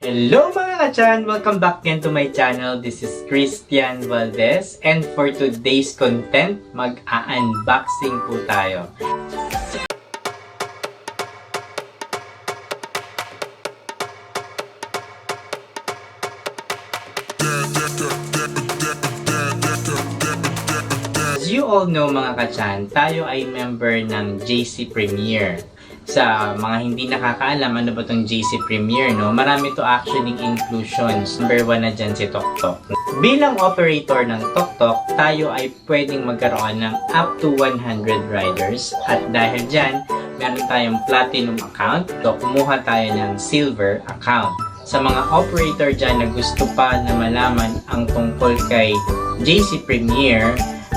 Hello mga ka-chan! Welcome back again to my channel. This is ChrisTyanValdez, and for today's content, mag-a-unboxing po tayo. As you all know mga ka-chan, tayo ay member ng JC Premier. Sa mga hindi nakakaalam, ano ba itong JC Premier, no? Marami to actually inclusions. Number 1 na dyan si Toktok. Bilang operator ng Toktok, tayo ay pwedeng magkaroon ng up to 100 riders. At dahil dyan, meron tayong platinum account. So, kumuha tayo ng silver account. Sa mga operator dyan na gusto pa na malaman ang tungkol kay JC Premier,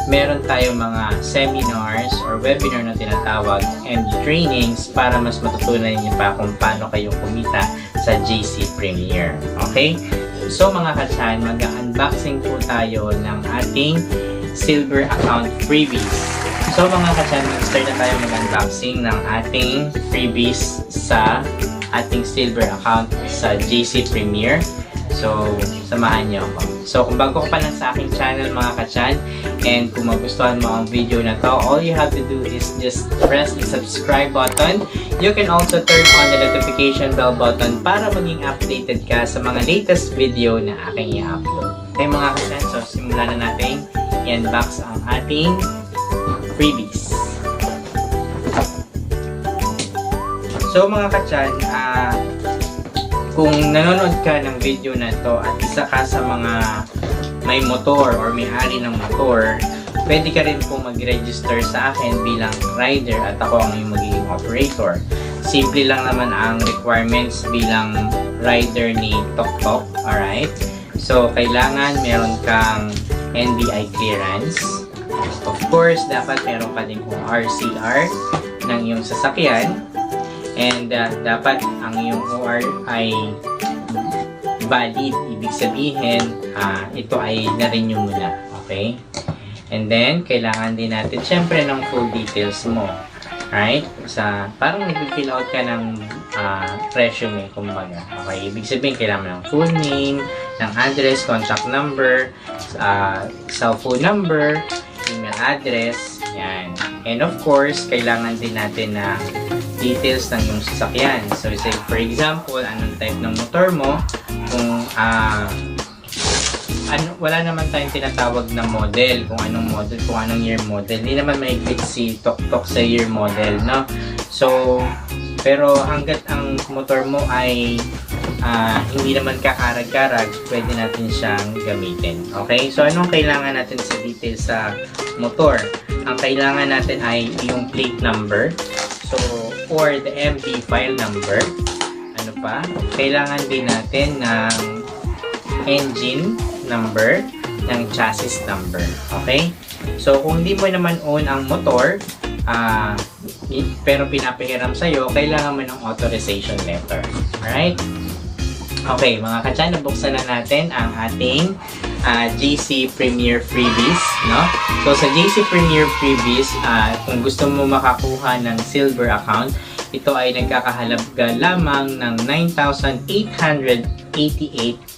meron tayong mga seminars or webinar na tinatawag and trainings para mas matutunan niyo pa kung paano kayo kumita sa JC Premier. Okay? So mga ka-chan, mag-unboxing po tayo ng ating silver account freebies. So mga ka-chan, mag-start na tayo mag-unboxing ng ating freebies sa ating silver account sa JC Premier. So, samahan niyo ako. So, kung bago ka pa lang sa aking channel mga ka-chan, and kung magustuhan mo ang video na to, all you have to do is just press the subscribe button. You can also turn on the notification bell button para maging updated ka sa mga latest video na aking i-upload. Okay mga ka-chan, so simulan na natin i-unbox ang ating freebies. So mga ka-chan, kung nanonood ka ng video na to at isa ka sa mga may motor or may-ari ng motor, pwede ka rin po mag-register sa akin bilang rider at ako ang iyong magiging operator. Simple lang naman ang requirements bilang rider ni Toktok. Alright? So, kailangan meron kang NBI clearance. Of course, dapat meron ka din kung RCR ng iyong sasakyan. And dapat ang iyong OR ay valid. Ibig sabihin, ito ay na-renew mo na. Okay? And then, kailangan din natin syempre ng full details mo. Right? Parang nag-fill out ka ng resume, kumbaga. Okay? Ibig sabihin, kailangan ng full name, ng address, contact number, cell phone number, email address, yan. And of course, kailangan din natin na details ng yung sasakyan. So, say for example, anong type ng motor mo, kung wala naman tayong tinatawag na model, kung anong model, kung anong year model. Hindi naman maigit si Toktok sa year model, no? So, pero hanggat ang motor mo ay hindi naman kakarag-karag, pwede natin siyang gamitin. Okay? So, anong kailangan natin sa details sa motor? Ang kailangan natin ay yung plate number. So, or the MD file number. Ano pa? Kailangan din natin ng engine number, ng chassis number. Okay? So, kung hindi mo naman own ang motor, pero pinapahiram sa'yo, kailangan mo ng authorization letter. Alright? Okay, mga ka-chan, nabuksan na natin ang ating JC Premier Freebies, no? So, sa JC Premier Freebies, kung gusto mo makakuha ng silver account, ito ay nagkakahalaga lamang ng 9,888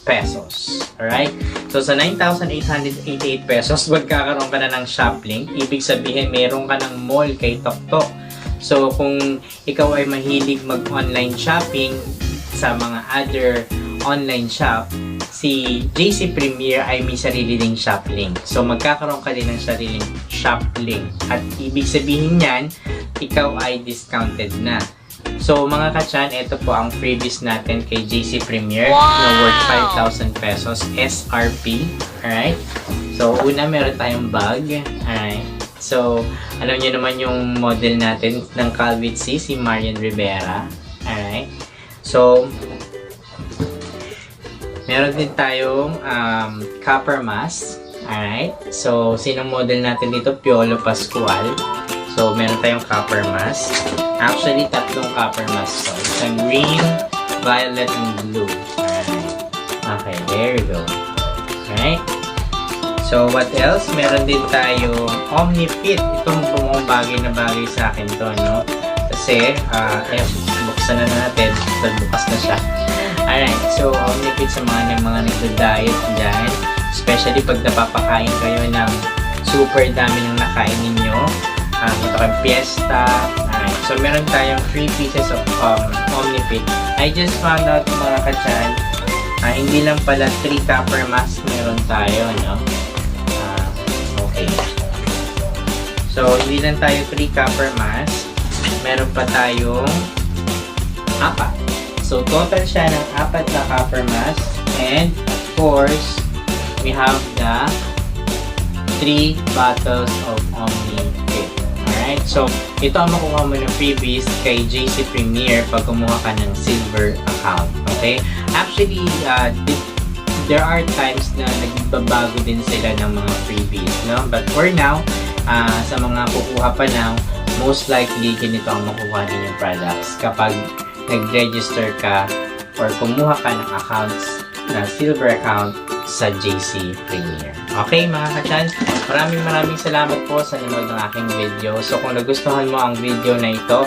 pesos. Alright? So, sa 9,888 pesos, magkakaroon ka na ng Shoplink. Ibig sabihin, meron ka ng mall kay Toktok. So, kung ikaw ay mahilig mag-online shopping sa mga other online shop, si JC Premier ay may sarili ding Shoplink. So, magkakaroon ka din ng sariling Shoplink. At ibig sabihin niyan, ikaw ay discounted na. So, mga ka-chan, ito po ang freebies natin kay JC Premier na worth 5,000 pesos SRP. Alright? So, una, meron tayong bag. Alright? So, alam niyo naman yung model natin ng Calvin C, si Marian Rivera. Alright? So, meron din tayong CopperMask. Alright? So, sinong model natin dito? Piolo Pascual. So, meron tayong CopperMask. Actually, tatlong CopperMask. So, isang green, violet, and blue. Alright. Okay, there you go. Alright? So, what else? Meron din tayong OmniFit. Itong bagay na bagay sa akin to, no? Kasi, buksan na natin. Bukas na siya. Alright, so omnipit sa mga nagda-diet dyan, especially pag napapakain kayo ng super dami ng nakain ninyo, ito kang fiesta. Alright, so meron tayong 3 pieces of omnipit. I just found out mga ka-chan, hindi lang pala 3 CopperMask meron tayo, no? Okay. So, hindi lang tayo 3 CopperMask, meron pa tayong 4. So, total siya ng 4 na CopperMask. And, of course, we have the 3 bottles of Omni-Fit. Alright? So, ito ang makuha mo ng freebies kay JC Premier pag kumuha ka ng silver account. Okay? Actually, there are times na nagbabago din sila ng mga freebies, no? But for now, sa mga kukuha pa lang, most likely ganito ang makuha din yung products kapag nag-register ka or kumuha ka ng accounts na silver account sa JC Premier. Okay mga ka-chan, maraming salamat po sa nanood ng aking video. So kung nagustuhan mo ang video na ito,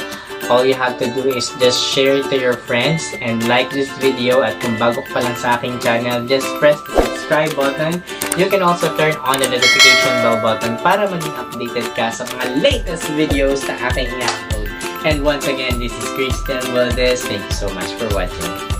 all you have to do is just share it to your friends and like this video. At kung bago ka pa lang sa aking channel, just press the subscribe button. You can also turn on the notification bell button para maging updated ka sa mga latest videos na aking i-upload. And once again, this is ChrisTyanValdez. Thank you so much for watching.